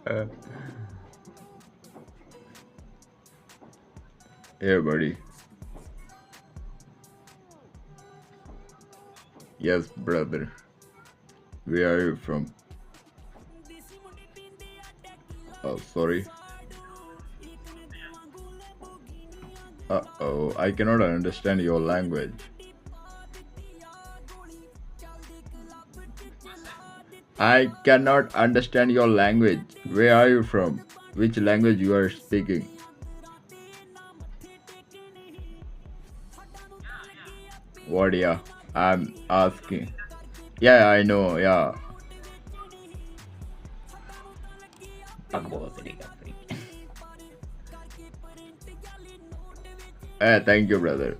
Uh, Hey, buddy. Yes, brother. Where are you from? Oh, sorry. Uh-oh, I cannot understand your language. I cannot understand your language. Where are you from? Which language you are speaking? What, yeah? I'm asking. Yeah, I know, yeah. Thank you, brother.